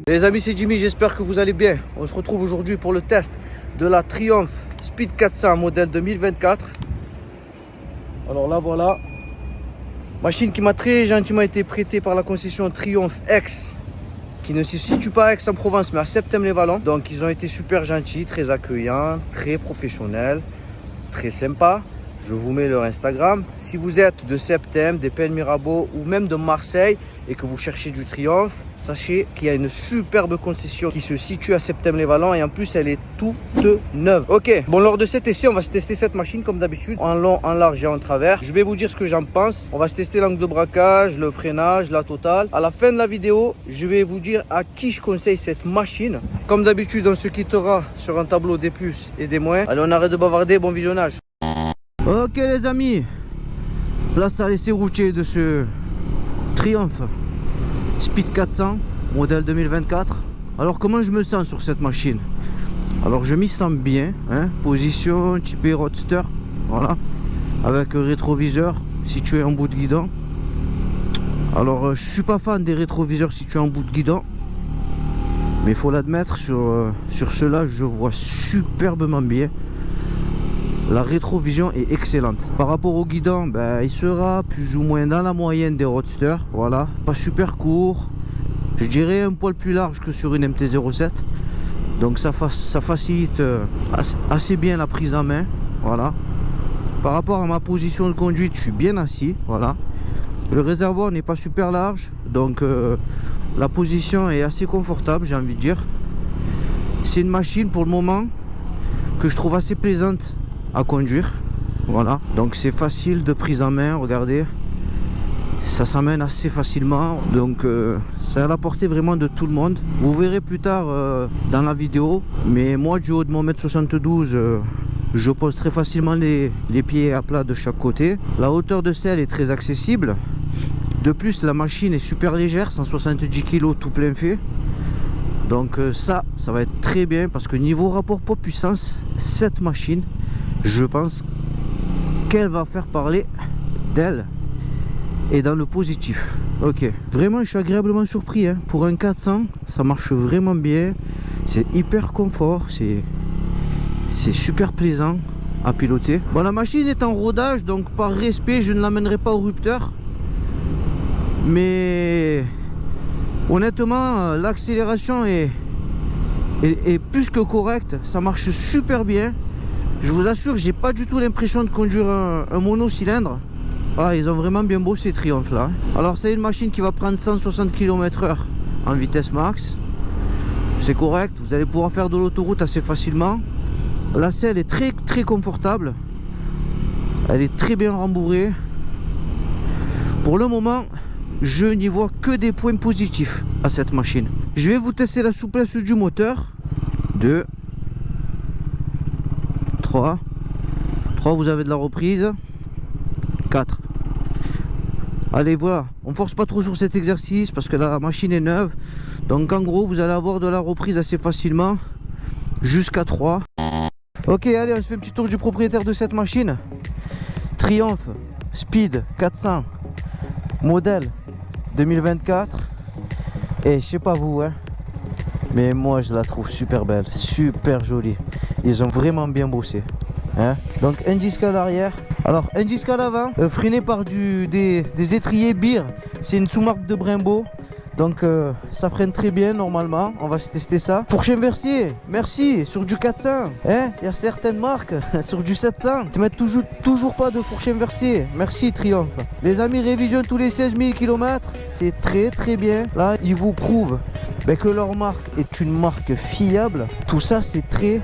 Les amis, c'est Jimmy, j'espère que vous allez bien. On se retrouve aujourd'hui pour le test de la Triumph Speed 400 modèle 2024. Alors là voilà, machine qui m'a très gentiment été prêtée par la concession Triumph X, qui ne se situe pas à Aix-en-Provence mais à Septem-les-Vallons. Donc ils ont été super gentils, très accueillants, très professionnels, très sympas. Je vous mets leur Instagram. Si vous êtes de Septem, des Pennes Mirabeau ou même de Marseille et que vous cherchez du Triumph, sachez qu'il y a une superbe concession qui se situe à Septem-les-Vallons et en plus elle est toute neuve. Ok, bon, lors de cet essai, on va se tester cette machine comme d'habitude, en long, en large et en travers. Je vais vous dire ce que j'en pense. On va se tester l'angle de braquage, le freinage, la totale. À la fin de la vidéo, je vais vous dire à qui je conseille cette machine. Comme d'habitude, on se quittera sur un tableau des plus et des moins. Allez, on arrête de bavarder, bon visionnage. Ok les amis, place à l'essai routier de ce Triumph Speed 400 modèle 2024. Alors comment je me sens sur cette machine? Alors je m'y sens bien, hein? Position typée roadster, voilà, avec un rétroviseur situé en bout de guidon. Alors je suis pas fan des rétroviseurs situés en bout de guidon, mais il faut l'admettre, sur cela je vois superbement bien. La rétrovision est excellente. Par rapport au guidon, il sera plus ou moins dans la moyenne des roadsters. Voilà, pas super court. Je dirais un poil plus large que sur une MT-07. Donc ça facilite assez bien la prise en main. Voilà. Par rapport à ma position de conduite, je suis bien assis. Voilà. Le réservoir n'est pas super large. Donc la position est assez confortable, j'ai envie de dire. C'est une machine pour le moment que je trouve assez plaisante à conduire. Voilà, donc c'est facile de prise en main. Regardez, ça s'amène assez facilement, donc c'est à la portée vraiment de tout le monde. Vous verrez plus tard dans la vidéo, mais moi du haut de mon 1m72 je pose très facilement les pieds à plat de chaque côté. La hauteur de selle est très accessible. De plus, la machine est super légère, 170 kg tout plein fait. Donc ça va être très bien, parce que niveau rapport poids-puissance, cette machine, je pense qu'elle va faire parler d'elle, et dans le positif. Ok, vraiment je suis agréablement surpris, hein. Pour un 400 ça marche vraiment bien, c'est hyper confort, c'est super plaisant à piloter. Bon, la machine est en rodage, donc par respect je ne l'amènerai pas au rupteur, mais honnêtement l'accélération est plus que correcte, ça marche super bien. Je vous assure, j'ai pas du tout l'impression de conduire un monocylindre. Ah, ils ont vraiment bien bossé Triumph là. Alors c'est une machine qui va prendre 160 km/h en vitesse max. C'est correct, vous allez pouvoir faire de l'autoroute assez facilement. La selle est très confortable. Elle est très bien rembourrée. Pour le moment, je n'y vois que des points positifs à cette machine. Je vais vous tester la souplesse du moteur. 2, 3, vous avez de la reprise. 4. Allez, voilà, on force pas trop sur cet exercice parce que la machine est neuve. Donc en gros vous allez avoir de la reprise assez facilement, jusqu'à 3. Ok, allez, on se fait un petit tour du propriétaire de cette machine. Triumph Speed 400 modèle 2024. Et je sais pas vous, hein, mais moi je la trouve super belle, super jolie. Ils ont vraiment bien bossé, hein. Donc un disque à l'arrière, alors un disque à l'avant, freiné par des étriers Beer. C'est une sous-marque de Brembo, donc ça freine très bien normalement. On va se tester ça. Fourche inversée, merci. Sur du 400, hein, il y a certaines marques sur du 700 tu mets toujours pas de fourche inversée. Merci Triumph. Les amis, révision tous les 16 000 km, c'est très bien. Là ils vous prouvent que leur marque est une marque fiable. Tout ça c'est très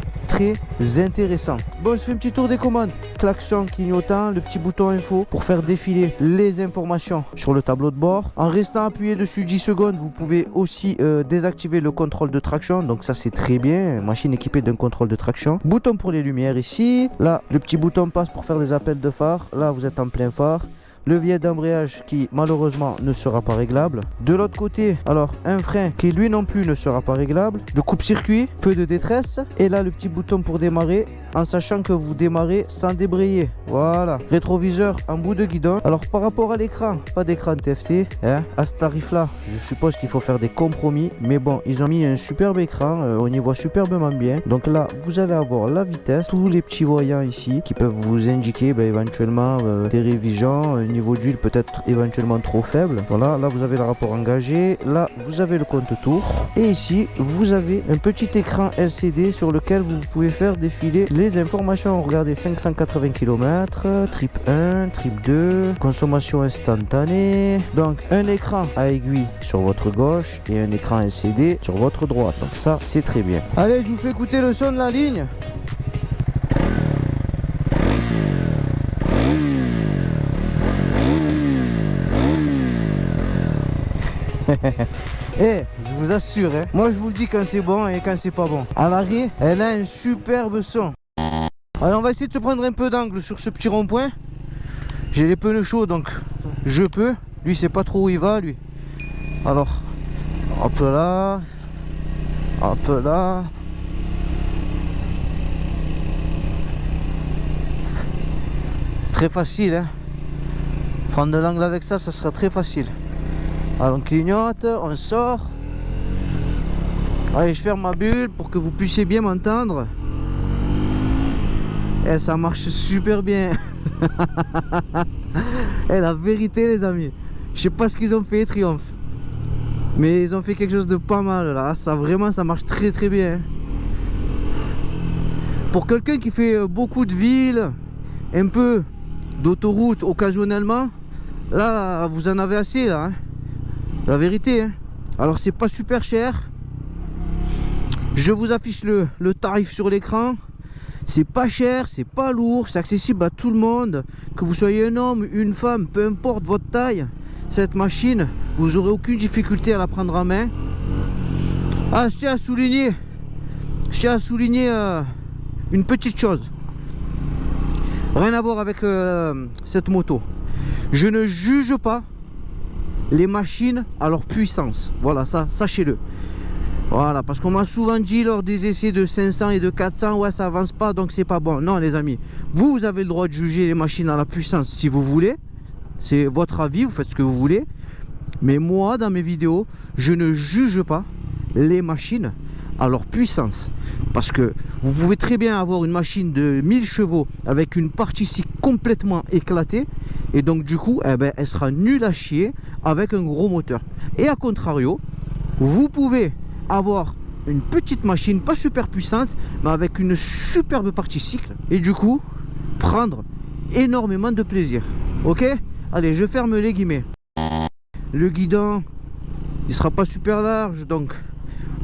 intéressant. Bon, on se fait un petit tour des commandes. Klaxon clignotant, le petit bouton info pour faire défiler les informations sur le tableau de bord. En restant appuyé dessus 10 secondes, vous pouvez aussi désactiver le contrôle de traction. Donc ça c'est très bien, machine équipée d'un contrôle de traction. Bouton pour les lumières ici. Là le petit bouton passe pour faire des appels de phare. Là vous êtes en plein phare. Levier d'embrayage qui malheureusement ne sera pas réglable. De l'autre côté, alors un frein qui lui non plus ne sera pas réglable. Le coupe-circuit, feu de détresse. Et là le petit bouton pour démarrer en sachant que vous démarrez sans débrayer. Voilà. Rétroviseur en bout de guidon. Alors par rapport à l'écran, pas d'écran TFT. Hein. À ce tarif-là, je suppose qu'il faut faire des compromis. Mais bon, ils ont mis un superbe écran. On y voit superbement bien. Donc là, vous allez avoir la vitesse. Tous les petits voyants ici qui peuvent vous indiquer éventuellement des révisions. Un niveau d'huile peut-être éventuellement trop faible. Voilà, là vous avez le rapport engagé. Là, vous avez le compte tour. Et ici, vous avez un petit écran LCD sur lequel vous pouvez faire défiler les informations. Regardez, 580 km, trip 1, trip 2, consommation instantanée. Donc un écran à aiguille sur votre gauche et un écran LCD sur votre droite. Donc ça, c'est très bien. Allez, je vous fais écouter le son de la ligne. Eh, je vous assure, hein, moi je vous le dis quand c'est bon et quand c'est pas bon. À l'arrêt, elle a un superbe son. Alors on va essayer de se prendre un peu d'angle sur ce petit rond-point. J'ai les pneus chauds donc je peux. Lui c'est pas trop où il va lui. Alors, hop là. Hop là. Très facile, hein. Prendre de l'angle avec ça, ça sera très facile. Alors on clignote, on sort. Allez, je ferme ma bulle pour que vous puissiez bien m'entendre. Et ça marche super bien. Et la vérité les amis, je sais pas ce qu'ils ont fait Triumph, mais ils ont fait quelque chose de pas mal là. Ça vraiment, ça marche très très bien. Pour quelqu'un qui fait beaucoup de villes, un peu d'autoroute occasionnellement, là vous en avez assez là, hein. La vérité, hein. Alors c'est pas super cher. Je vous affiche le tarif sur l'écran. C'est pas cher, c'est pas lourd, c'est accessible à tout le monde. Que vous soyez un homme, une femme, peu importe votre taille, cette machine, vous aurez aucune difficulté à la prendre en main. Ah, je tiens à souligner une petite chose. Rien à voir avec cette moto. Je ne juge pas les machines à leur puissance. Voilà, ça, sachez-le. Voilà, parce qu'on m'a souvent dit lors des essais de 500 et de 400, ouais, ça avance pas, donc c'est pas bon. Non, les amis, vous avez le droit de juger les machines à la puissance si vous voulez. C'est votre avis, vous faites ce que vous voulez. Mais moi, dans mes vidéos, je ne juge pas les machines à leur puissance. Parce que vous pouvez très bien avoir une machine de 1000 chevaux avec une partie ici complètement éclatée. Et donc du coup, eh ben, elle sera nulle à chier avec un gros moteur. Et à contrario, vous pouvez avoir une petite machine pas super puissante, mais avec une superbe partie cycle. Et du coup, prendre énormément de plaisir. Ok? Allez, je ferme les guillemets. Le guidon, il sera pas super large, donc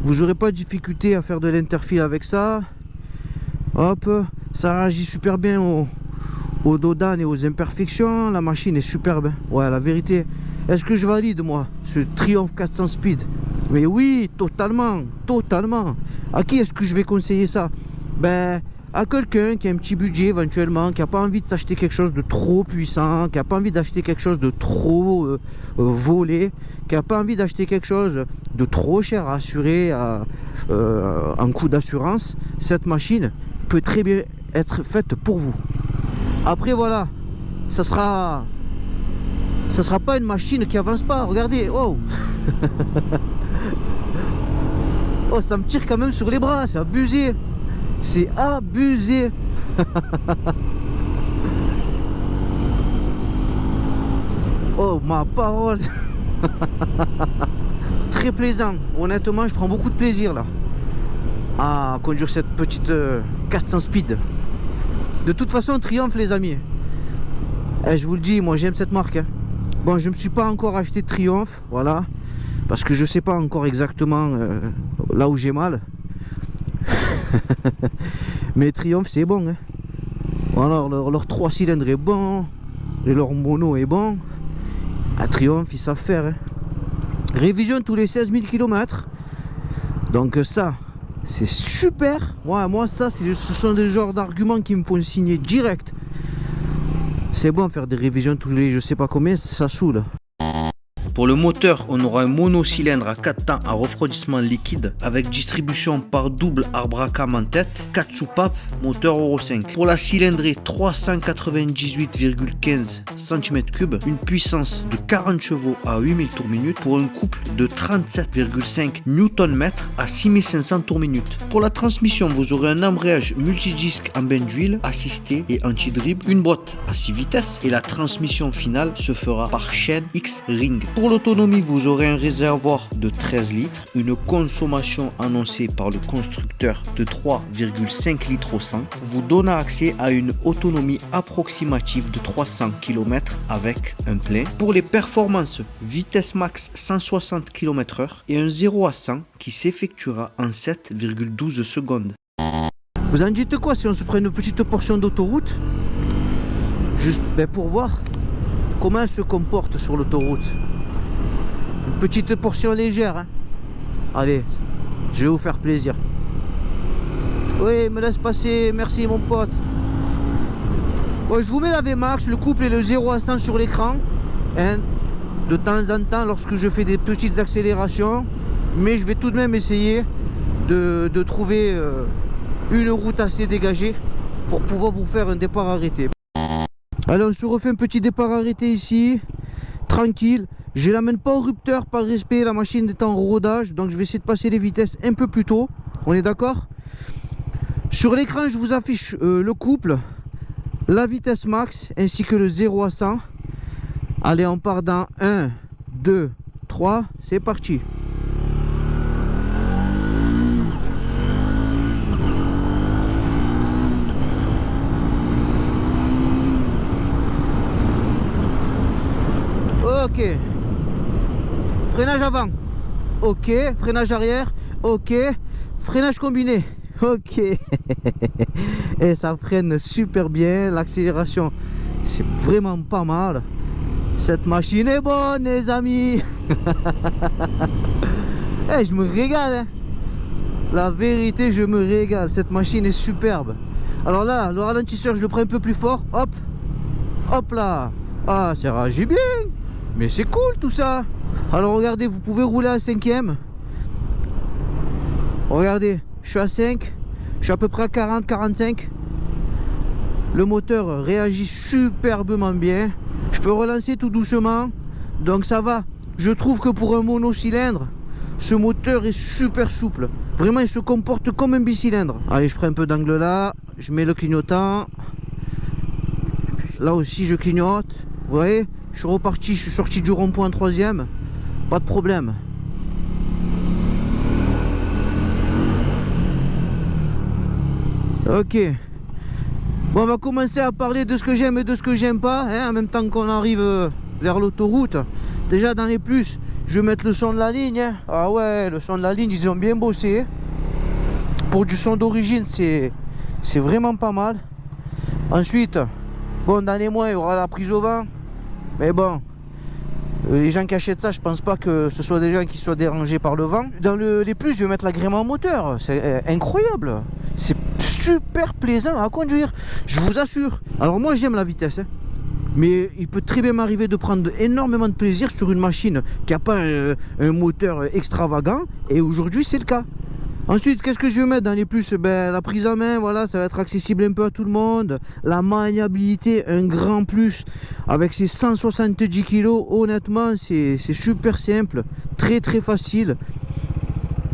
vous n'aurez pas de difficulté à faire de l'interfile avec ça. Hop, ça réagit super bien aux dodanes et aux imperfections. La machine est superbe. Ouais, la vérité. Est-ce que je valide moi ce Triumph 400 Speed? Mais oui, totalement, totalement. À qui est-ce que je vais conseiller ça? Ben, à quelqu'un qui a un petit budget éventuellement, qui n'a pas envie de s'acheter quelque chose de trop puissant, qui n'a pas envie d'acheter quelque chose de trop volé, qui n'a pas envie d'acheter quelque chose de trop cher à assurer en coût d'assurance. Cette machine peut très bien être faite pour vous. Après voilà, ça sera pas une machine qui avance pas. Regardez, oh. Oh, ça me tire quand même sur les bras, c'est abusé. C'est abusé. Oh, ma parole. Très plaisant. Honnêtement, je prends beaucoup de plaisir là à conduire cette petite 400 Speed. De toute façon, Triumph les amis. Et je vous le dis, moi j'aime cette marque, hein. Bon, je me suis pas encore acheté de Triumph, voilà. Parce que je sais pas encore exactement là où j'ai mal. Mais Triumph c'est bon, hein. Voilà, leur 3 cylindres est bon. Et leur mono est bon. À Triumph ils savent faire, hein. Révision tous les 16 000 km. Donc ça c'est super. Ouais, moi ça ce sont des genres d'arguments qui me font signer direct. C'est bon faire des révisions tous les je sais pas combien, ça saoule. Pour le moteur, on aura un monocylindre à 4 temps à refroidissement liquide avec distribution par double arbre-à-cam en tête, 4 soupapes, moteur Euro 5. Pour la cylindrée 398,15 cm3, une puissance de 40 chevaux à 8000 tours minute pour un couple de 37,5 Nm à 6500 tours minute. Pour la transmission, vous aurez un embrayage multidisque en bain d'huile, assisté et anti-drip, une boîte à 6 vitesses et la transmission finale se fera par chaîne X-Ring. Pour l'autonomie, vous aurez un réservoir de 13 litres, une consommation annoncée par le constructeur de 3,5 litres au 100, vous donnant accès à une autonomie approximative de 300 km avec un plein. Pour les performances, vitesse max 160 km/h et un 0 à 100 qui s'effectuera en 7,12 secondes. Vous en dites quoi si on se prend une petite portion d'autoroute, juste pour voir comment elle se comporte sur l'autoroute? Une petite portion légère, hein. Allez, je vais vous faire plaisir. Oui, me laisse passer, merci mon pote. Bon, je vous mets la VMAX, le couple et le 0 à 100 sur l'écran, hein, de temps en temps lorsque je fais des petites accélérations, mais je vais tout de même essayer de trouver une route assez dégagée pour pouvoir vous faire un départ arrêté. Alors on se refait un petit départ arrêté ici, tranquille. Je l'amène pas au rupteur par respect, la machine est en rodage, donc je vais essayer de passer les vitesses un peu plus tôt. On est d'accord? Sur l'écran je vous affiche le couple, la vitesse max ainsi que le 0 à 100. Allez, on part dans 1, 2, 3, c'est parti. Ok. Freinage avant. Ok. Freinage arrière. Ok. Freinage combiné. Ok. Et ça freine super bien. L'accélération, c'est vraiment pas mal. Cette machine est bonne, les amis. Je me régale, hein. La vérité, je me régale. Cette machine est superbe. Alors là, le ralentisseur, je le prends un peu plus fort. Hop. Hop là. Ah, ça réagit bien. Mais c'est cool tout ça. Alors regardez, vous pouvez rouler à 5e. Regardez, je suis à 5. Je suis à peu près à 40, 45. Le moteur réagit superbement bien. Je peux relancer tout doucement. Donc ça va. Je trouve que pour un monocylindre, ce moteur est super souple. Vraiment, il se comporte comme un bicylindre. Allez, je prends un peu d'angle là. Je mets le clignotant. Là aussi, je clignote. Vous voyez, je suis reparti. Je suis sorti du rond-point 3e. Pas de problème. Ok. Bon, on va commencer à parler de ce que j'aime et de ce que j'aime pas, hein, en même temps qu'on arrive vers l'autoroute. Déjà dans les plus, je vais mettre le son de la ligne, hein. Ah ouais, le son de la ligne, ils ont bien bossé. Pour du son d'origine, c'est vraiment pas mal. Ensuite, bon, dans les mois, il y aura la prise au vent. Mais bon, les gens qui achètent ça, je pense pas que ce soit des gens qui soient dérangés par le vent. Dans les plus, je vais mettre l'agrément moteur. C'est incroyable. C'est super plaisant à conduire, je vous assure. Alors moi, j'aime la vitesse, hein. Mais il peut très bien m'arriver de prendre énormément de plaisir sur une machine qui n'a pas un moteur extravagant. Et aujourd'hui, c'est le cas. Ensuite, qu'est-ce que je vais mettre dans les plus? La prise en main, voilà, ça va être accessible un peu à tout le monde. La maniabilité, un grand plus. Avec ses 170 kg, honnêtement, c'est super simple. Très très facile.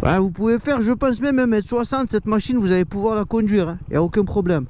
Ouais, vous pouvez faire, je pense, même 1m60. Cette machine, vous allez pouvoir la conduire, hein. Il n'y a aucun problème.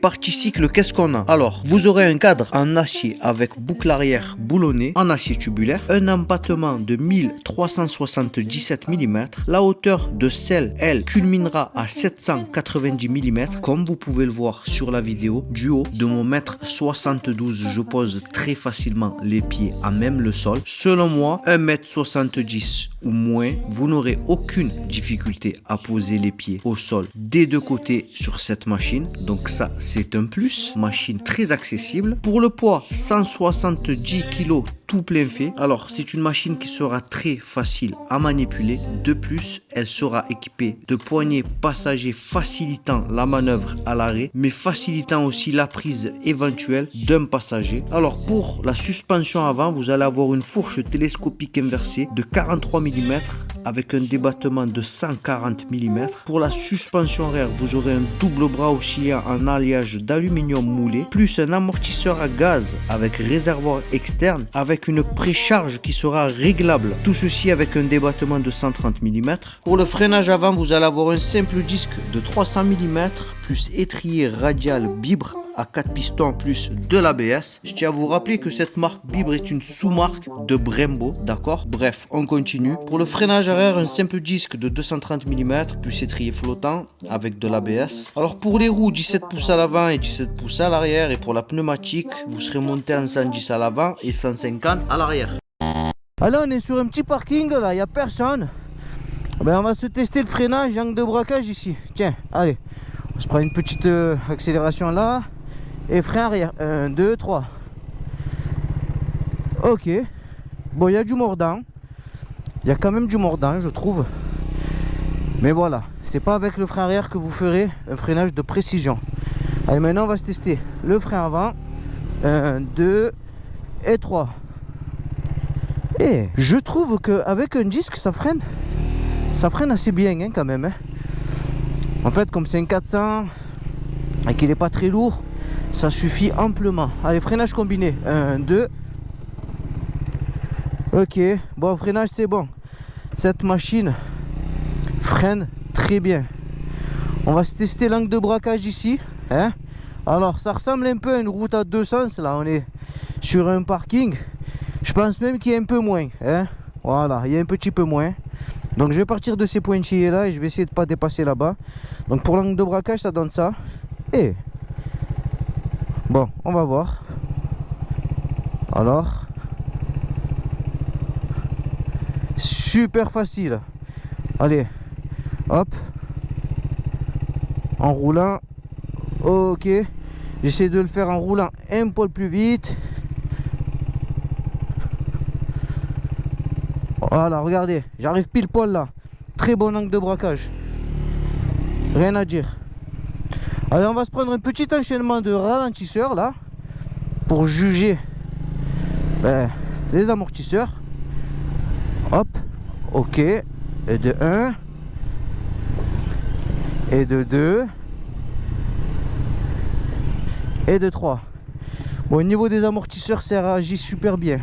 Partie cycle, qu'est-ce qu'on a? Alors, vous aurez un cadre en acier avec boucle arrière boulonnée en acier tubulaire, un empattement de 1377 mm, la hauteur de selle, elle, culminera à 790 mm, comme vous pouvez le voir sur la vidéo. Du haut de mon 1m72, je pose très facilement les pieds à même le sol. Selon moi, 1m70 ou moins, vous n'aurez aucune difficulté à poser les pieds au sol des deux côtés sur cette machine. Donc ça, c'est un plus. Machine très accessible. Pour le poids, 170 kg tout plein fait. Alors, c'est une machine qui sera très facile à manipuler. De plus, elle sera équipée de poignées passagers facilitant la manœuvre à l'arrêt, mais facilitant aussi la prise éventuelle d'un passager. Alors, pour la suspension avant, vous allez avoir une fourche télescopique inversée de 43 mm avec un débattement de 140 mm. Pour la suspension arrière, vous aurez un double bras oscillant en alliage d'aluminium moulé, plus un amortisseur à gaz avec réservoir externe, avec une précharge qui sera réglable. Tout ceci avec un débattement de 130 mm. Pour le freinage avant, vous allez avoir un simple disque de 300 mm, plus étrier radial Bibre à 4 pistons plus de l'ABS. Je tiens à vous rappeler que cette marque Bibre est une sous-marque de Brembo, d'accord? Bref, on continue. Pour le freinage arrière, un simple disque de 230 mm plus étrier flottant avec de l'ABS. Alors pour les roues, 17 pouces à l'avant et 17 pouces à l'arrière, et pour la pneumatique, vous serez monté en 110 à l'avant et 150 à l'arrière. Alors on est sur un petit parking là, il n'y a personne. Ben, on va se tester le freinage, angle de braquage ici. Tiens, allez, on se prend une petite accélération là. Et frein arrière, 1, 2, 3. Ok. Bon, il y a du mordant. Il y a quand même du mordant, je trouve. Mais voilà, c'est pas avec le frein arrière que vous ferez un freinage de précision. Allez, maintenant on va se tester le frein avant. 1, 2 et 3. Et je trouve qu'avec un disque, ça freine assez bien hein, quand même. Hein. En fait, comme c'est un 400 et qu'il n'est pas très lourd, ça suffit amplement. Allez, freinage combiné. 1, 2. Ok, bon, freinage c'est bon. Cette machine freine très bien. On va se tester l'angle de braquage ici. Hein. Alors, ça ressemble un peu à une route à deux sens. Là, on est sur un parking. Je pense même qu'il y a un peu moins. Hein. Voilà, il y a un petit peu moins. Donc, je vais partir de ces pointillés là et je vais essayer de ne pas dépasser là-bas. Donc, pour l'angle de braquage, ça donne ça. Et bon, on va voir. Alors, super facile. Allez, hop, en roulant. Ok, j'essaie de le faire en roulant un poil plus vite. Voilà, regardez, j'arrive pile poil là. Très bon angle de braquage. Rien à dire. Allez, on va se prendre un petit enchaînement de ralentisseurs là pour juger les amortisseurs. Hop, ok. Et de 1 et de 2 et de 3. Bon, au niveau des amortisseurs, ça réagit super bien.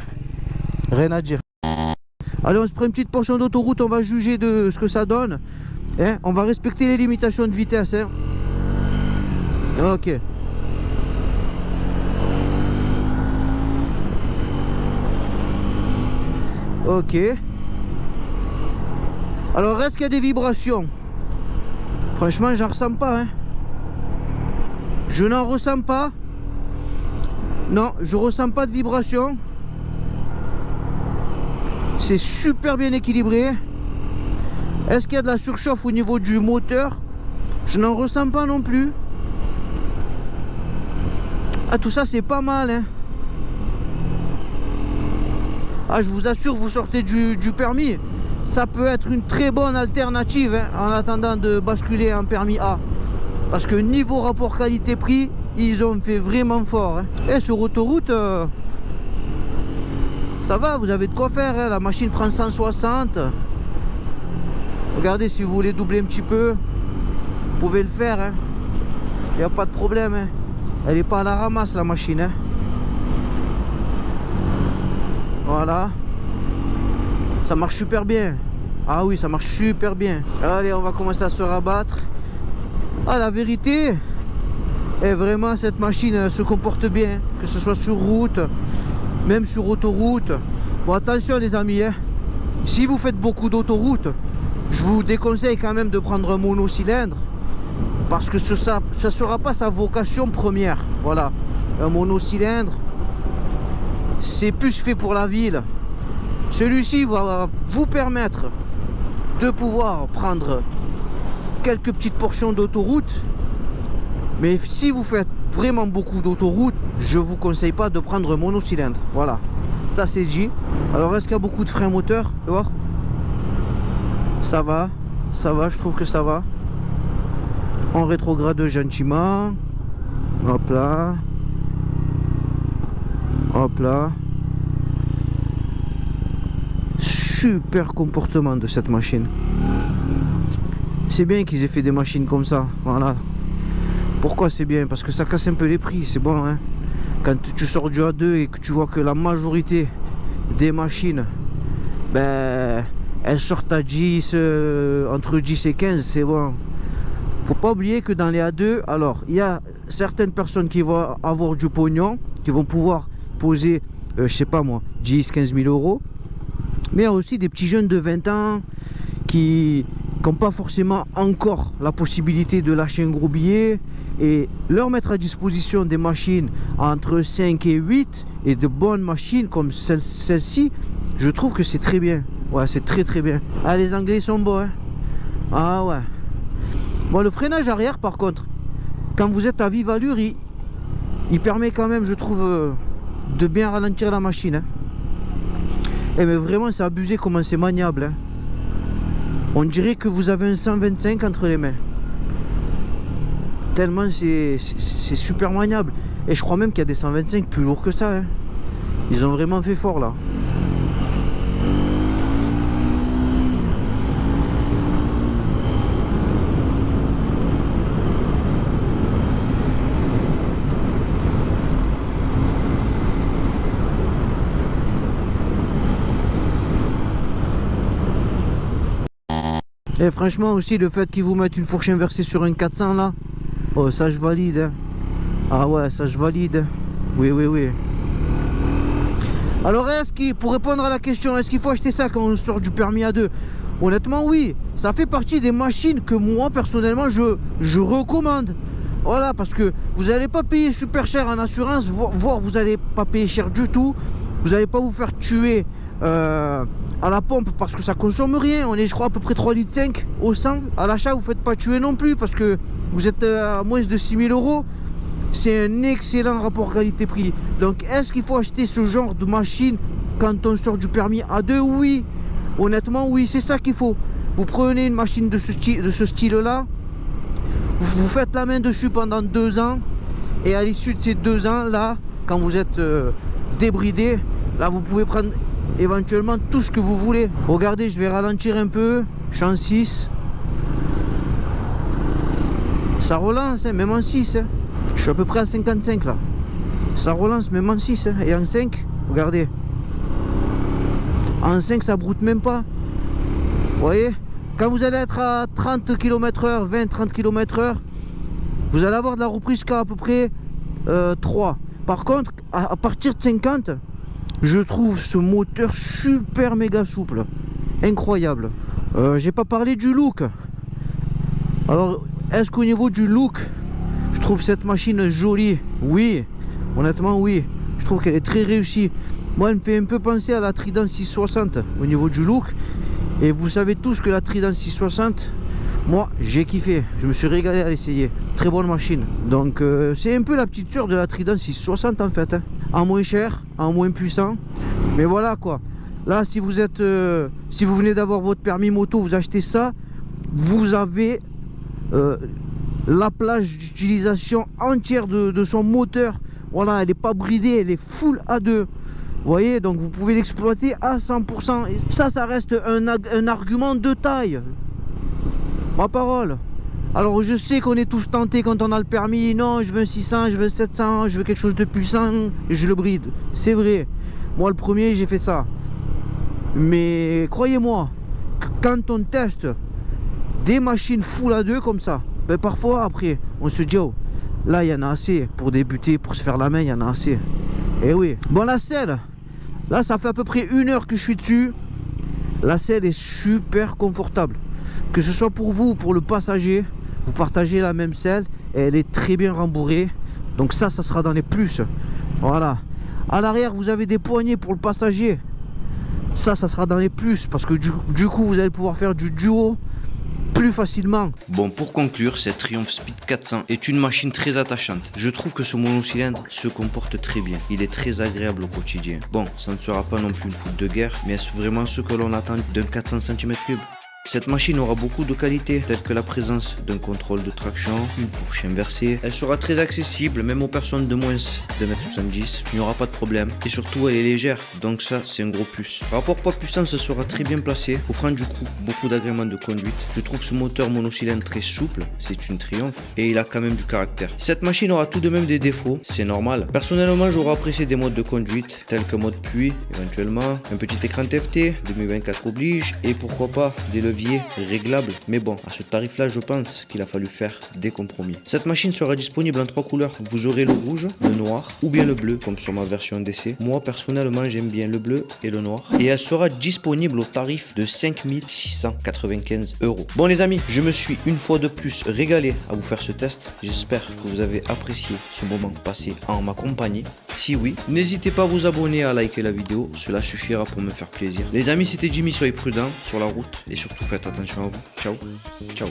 Rien à dire. Allez, on se prend une petite portion d'autoroute, on va juger de ce que ça donne. Hein, on va respecter les limitations de vitesse. Hein. Ok. Ok. Alors, est-ce qu'il y a des vibrations? Franchement, j'en ressens pas. Hein. Je n'en ressens pas. Non, je ressens pas de vibrations. C'est super bien équilibré. Est-ce qu'il y a de la surchauffe au niveau du moteur? Je n'en ressens pas non plus. Ah, tout ça c'est pas mal hein. Ah, je vous assure, vous sortez du permis, ça peut être une très bonne alternative hein, en attendant de basculer en permis A. Parce que niveau rapport qualité-prix, ils ont fait vraiment fort hein. Et sur autoroute ça va, vous avez de quoi faire hein. La machine prend 160. Regardez, si vous voulez doubler un petit peu, vous pouvez le faire hein. Il n'y a pas de problème hein. Elle n'est pas à la ramasse la machine hein. Voilà. Ça marche super bien. Ah oui, ça marche super bien. Allez, on va commencer à se rabattre. Ah, la vérité est vraiment, cette machine se comporte bien, que ce soit sur route, même sur autoroute. Bon, attention les amis hein. Si vous faites beaucoup d'autoroute, je vous déconseille quand même de prendre un monocylindre, parce que ça ne sera pas sa vocation première. Voilà, un monocylindre, c'est plus fait pour la ville. Celui-ci va vous permettre de pouvoir prendre quelques petites portions d'autoroute. Mais si vous faites vraiment beaucoup d'autoroute, je vous conseille pas de prendre un monocylindre. Voilà. Ça c'est dit. Alors est-ce qu'il y a beaucoup de freins moteur? Tu vois? Ça va, je trouve que ça va. On rétrograde gentiment. Hop là. Hop là. Super comportement de cette machine. C'est bien qu'ils aient fait des machines comme ça. Voilà. Pourquoi c'est bien? Parce que ça casse un peu les prix. C'est bon, hein. Quand tu sors du A2 et que tu vois que la majorité des machines, ben, elles sortent à 10, entre 10 et 15, c'est bon. Faut pas oublier que dans les A2, alors, il y a certaines personnes qui vont avoir du pognon, qui vont pouvoir poser, je sais pas moi, 10, 15 000 euros. Mais il y a aussi des petits jeunes de 20 ans qui n'ont pas forcément encore la possibilité de lâcher un gros billet, et leur mettre à disposition des machines entre 5 et 8 et de bonnes machines comme celle-ci, je trouve que c'est très bien. Ouais, c'est très très bien. Ah, les Anglais sont beaux, hein. Ah ouais. Bon, le freinage arrière par contre, quand vous êtes à vive allure, il permet quand même, je trouve, de bien ralentir la machine, hein. Eh mais vraiment c'est abusé comment c'est maniable, hein. On dirait que vous avez un 125 entre les mains. Tellement c'est super maniable. Et je crois même qu'il y a des 125 plus lourds que ça, hein. Ils ont vraiment fait fort là. Et franchement aussi le fait qu'ils vous mettent une fourche inversée sur un 400 là, oh ça je valide, hein. Ah ouais, ça je valide. Oui oui oui. Alors pour répondre à la question, est-ce qu'il faut acheter ça quand on sort du permis A2? Honnêtement oui, ça fait partie des machines que moi personnellement je recommande. Voilà, parce que vous n'allez pas payer super cher en assurance, voire vous n'allez pas payer cher du tout. Vous n'allez pas vous faire tuer à la pompe parce que ça consomme rien. On est je crois à peu près 3,5 litres au 100. À l'achat vous ne faites pas tuer non plus parce que vous êtes à moins de 6 000 euros. C'est un excellent rapport qualité-prix. Donc est-ce qu'il faut acheter ce genre de machine quand on sort du permis A2? Oui, honnêtement oui, c'est ça qu'il faut. Vous prenez une machine de ce style-là, vous faites la main dessus pendant 2 ans, et à l'issue de ces 2 ans là, quand vous êtes débridé, là vous pouvez prendre éventuellement tout ce que vous voulez. Regardez, je vais ralentir un peu, je suis en 6. Ça relance, hein, même en 6, hein. Je suis à peu près à 55 là. Ça relance même en 6, hein. Et en 5, regardez. En 5 ça broute même pas. Vous voyez? Quand vous allez être à 30 km/h, 20-30 km/h, vous allez avoir de la reprise qu'à peu près 3. Par contre, à partir de 50, je trouve ce moteur super méga souple. Incroyable. J'ai pas parlé du look. Alors, est-ce qu'au niveau du look, je trouve cette machine jolie? Oui, honnêtement oui. Je trouve qu'elle est très réussie. Moi, elle me fait un peu penser à la Trident 660 au niveau du look. Et vous savez tous que la Trident 660, moi j'ai kiffé, je me suis régalé à l'essayer. Très bonne machine. Donc c'est un peu la petite sœur de la Trident 660 en fait, hein. En moins cher, en moins puissant. Mais voilà quoi. Là si vous êtes si vous venez d'avoir votre permis moto, vous achetez ça, vous avez la plage d'utilisation entière de son moteur. Voilà, elle n'est pas bridée, elle est full A2. Vous voyez, donc vous pouvez l'exploiter à 100%. Et ça reste un argument de taille. Ma parole. Alors je sais qu'on est tous tentés quand on a le permis. Non, je veux un 600, je veux un 700, je veux quelque chose de puissant. Et je le bride. C'est vrai. Moi le premier, j'ai fait ça. Mais croyez-moi, quand on teste des machines full A2 comme ça, ben parfois après, on se dit, oh, là il y en a assez. Pour débuter, pour se faire la main, il y en a assez. Et oui. Bon, la selle. Là, ça fait à peu près 1 heure que je suis dessus. La selle est super confortable. Que ce soit pour vous ou pour le passager, vous partagez la même selle. Et elle est très bien rembourrée. Donc ça sera dans les plus. Voilà. À l'arrière, vous avez des poignées pour le passager. Ça sera dans les plus. Parce que du coup, vous allez pouvoir faire du duo. plus facilement. Bon, pour conclure, cette Triumph Speed 400 est une machine très attachante. Je trouve que ce monocylindre se comporte très bien. Il est très agréable au quotidien. Bon, ça ne sera pas non plus une foudre de guerre, mais est-ce vraiment ce que l'on attend d'un 400 cm3? Cette machine aura beaucoup de qualités, telles que la présence d'un contrôle de traction, une fourche inversée. Elle sera très accessible, même aux personnes de moins de 1m70. Il n'y aura pas de problème. Et surtout, elle est légère, donc ça, c'est un gros plus. Rapport poids-puissance, ça sera très bien placé, offrant du coup beaucoup d'agréments de conduite. Je trouve ce moteur monocylindre très souple, c'est une Triumph, et il a quand même du caractère. Cette machine aura tout de même des défauts, c'est normal. Personnellement, j'aurais apprécié des modes de conduite, tels que mode pluie, éventuellement, un petit écran TFT, 2024 oblige, et pourquoi pas des leviers réglable, mais bon, à ce tarif là je pense qu'il a fallu faire des compromis. Cette machine sera disponible en 3 couleurs. Vous aurez le rouge, le noir ou bien le bleu, comme sur ma version DC. Moi personnellement j'aime bien le bleu et le noir, et elle sera disponible au tarif de 5695 €. Bon les amis, je me suis une fois de plus régalé à vous faire ce test. J'espère que vous avez apprécié ce moment passé en ma compagnie. Si oui, n'hésitez pas à vous abonner, à liker la vidéo, cela suffira pour me faire plaisir. Les amis, c'était Jimmy, soyez prudents sur la route et surtout faites attention à vous. Ciao, ciao.